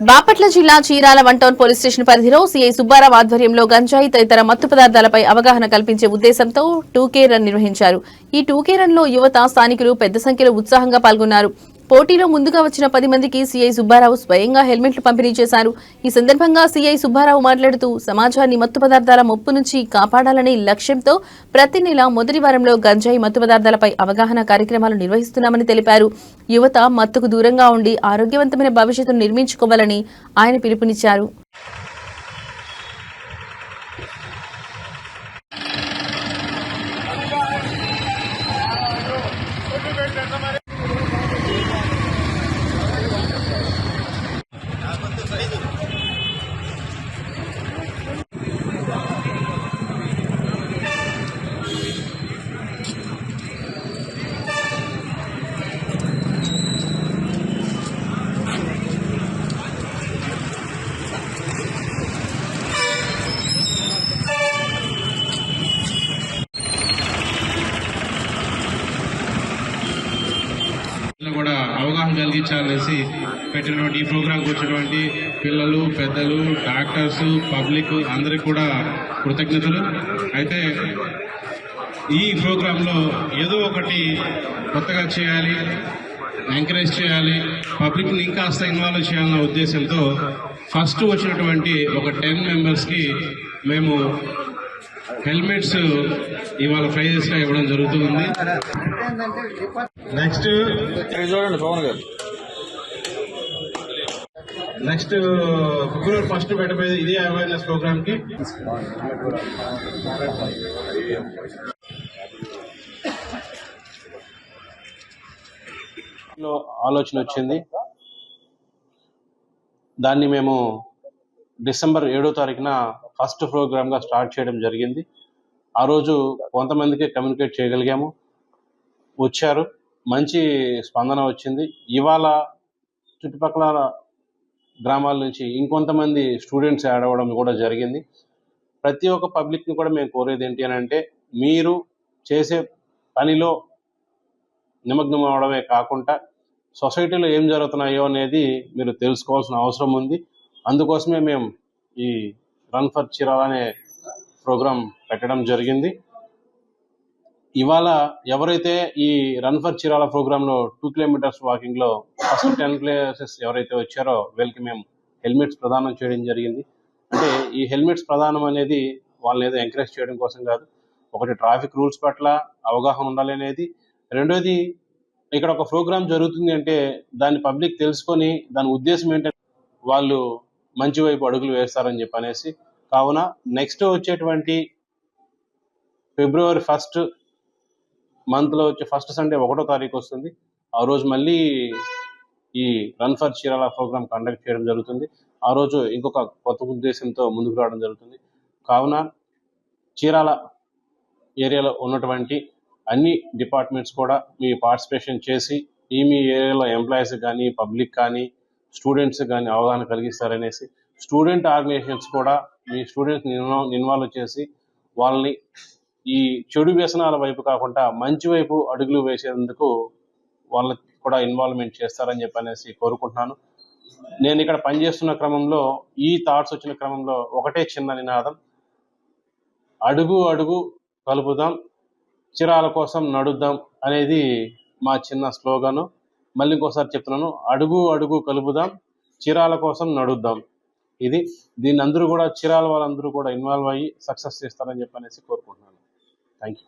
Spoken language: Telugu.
బాపట్ల జిల్లా Chirala one town police station పరిధిలో సీఐ సుబ్బారావు ఆధ్వర్యంలో గంజాయి తదితర మత్తు పదార్థాలపై అవగాహన కల్పించే ఉద్దేశంతో 2K రన్ నిర్వహించారు. ఈ 2K రన్ లో యువత, స్థానికులు పెద్ద సంఖ్యలో ఉత్సాహంగా పాల్గొన్నారు. పోటీలో ముందుగా వచ్చిన 10 మందికి సీఐ సుబ్బారావు స్వయంగా హెల్మెట్లు పంపిణీ చేశారు. ఈ సందర్భంగా సీఐ సుబ్బారావు మాట్లాడుతూ సమాజాన్ని మత్తు పదార్థాల ముప్పు నుంచి కాపాడాలనే లక్ష్యంతో ప్రతి నెల మొదటి వారంలో గంజాయి మత్తు పదార్థాలపై అవగాహన కార్యక్రమాలు నిర్వహిస్తున్నామని తెలిపారు. యువత మత్తుకు దూరంగా ఉండి ఆరోగ్యవంతమైన భవిష్యత్తును నిర్మించుకోవాలని ఆయన పిలుపునిచ్చారు. కూడా అవగాహన కలిగించాలనేసి పెట్టినటువంటి ఈ ప్రోగ్రాంకి వచ్చినటువంటి పిల్లలు, పెద్దలు, డాక్టర్స్, పబ్లిక్ అందరికి కూడా కృతజ్ఞతలు. అయితే ఈ ప్రోగ్రాంలో ఏదో ఒకటి కొత్తగా చేయాలి, ఎంకరేజ్ చేయాలి, పబ్లిక్ని ఇంకాస్త ఇన్వాల్వ్ చేయాలన్న ఉద్దేశంతో ఫస్ట్ వచ్చినటువంటి ఒక 10 మెంబర్స్కి మేము హెల్మెట్స్ ఇవాళ ప్రైజెస్గా ఇవ్వడం జరుగుతుంది. నెక్స్ట్ చూడండి పవన్ గారు, నెక్స్ట్ ఫిబ్రవరి 1 పెట్టబోయేది ఇదే అవేర్నెస్ ప్రోగ్రామ్ కి. ఆలోచన వచ్చింది, దాన్ని మేము డిసెంబర్ 7వ తారీఖున ఫస్ట్ ప్రోగ్రామ్ గా స్టార్ట్ చేయడం జరిగింది. ఆ రోజు కొంతమందికి కమ్యూనికేట్ చేయగలిగాము, వచ్చారు, మంచి స్పందన వచ్చింది. ఇవాళ చుట్టుపక్కల గ్రామాల నుంచి ఇంకొంతమంది స్టూడెంట్స్ యాడ్ అవ్వడం కూడా జరిగింది. ప్రతి ఒక్క పబ్లిక్ని కూడా మేము కోరేది ఏంటి అని అంటే, మీరు చేసే పనిలో నిమగ్నం అవడమే కాకుండా సొసైటీలో ఏం జరుగుతున్నాయో అనేది మీరు తెలుసుకోవాల్సిన అవసరం ఉంది. అందుకోసమే మేము ఈ రన్ ఫర్ చీరాల అనే ప్రోగ్రాం పెట్టడం జరిగింది. ఇవాళ ఎవరైతే ఈ రన్ ఫర్ చీరాల ప్రోగ్రాంలో 2 కిలోమీటర్స్ వాకింగ్లో ఫస్ట్ 10 ప్లేసెస్ ఎవరైతే వచ్చారో వీళ్ళకి మేము హెల్మెట్స్ ప్రదానం చేయడం జరిగింది. అంటే ఈ హెల్మెట్స్ ప్రదానం అనేది వాళ్ళని ఏదో ఎంకరేజ్ చేయడం కోసం కాదు. ఒకటి, ట్రాఫిక్ రూల్స్ పట్ల అవగాహన ఉండాలి అనేది. రెండోది, ఇక్కడ ఒక ప్రోగ్రాం జరుగుతుంది అంటే దాన్ని పబ్లిక్ తెలుసుకొని దాని ఉద్దేశం ఏంటంటే వాళ్ళు మంచి వైపు అడుగులు వేస్తారని చెప్పనేసి. కావున నెక్స్ట్ వచ్చేటువంటి ఫిబ్రవరి 1 మంత్లో వచ్చే ఫస్ట్ సండే 1వ తారీఖు వస్తుంది. ఆ రోజు మళ్ళీ ఈ run for Chirala program conduct చేయడం జరుగుతుంది. ఆ రోజు ఇంకొక కొత్త ఉద్దేశంతో ముందుకు రావడం జరుగుతుంది. కావున చీరాల ఏరియాలో ఉన్నటువంటి అన్ని డిపార్ట్మెంట్స్ కూడా మీ పార్టిసిపేషన్ చేసి మీ ఏరియాలో ఎంప్లాయీస్ కానీ, పబ్లిక్ కానీ, స్టూడెంట్స్ కానీ అవగాహన కలిగిస్తారనేసి, స్టూడెంట్ ఆర్గనైజేషన్స్ కూడా మీ స్టూడెంట్స్ని ఇన్వాల్వ్ చేసి వాళ్ళని ఈ చెడు వ్యసనాల వైపు కాకుండా మంచి వైపు అడుగులు వేసేందుకు వాళ్ళకి కూడా ఇన్వాల్వ్మెంట్ చేస్తారని చెప్పనేసి కోరుకుంటున్నాను. నేను ఇక్కడ పనిచేస్తున్న క్రమంలో ఈ థాట్స్ వచ్చిన క్రమంలో ఒకటే చిన్న నినాదం, అడుగు అడుగు కలుపుదాం, చీరాల కోసం నడుద్దాం అనేది మా చిన్న స్లోగను. మళ్ళీ ఇంకోసారి చెప్తున్నాను, అడుగు అడుగు కలుపుదాం, చీరాల కోసం నడుద్దాం. దీన్ని అందరూ కూడా, చీరాల వాళ్ళందరూ కూడా ఇన్వాల్వ్ అయ్యి సక్సెస్ చేస్తారని చెప్పనేసి కోరుకుంటున్నాను. Thank you.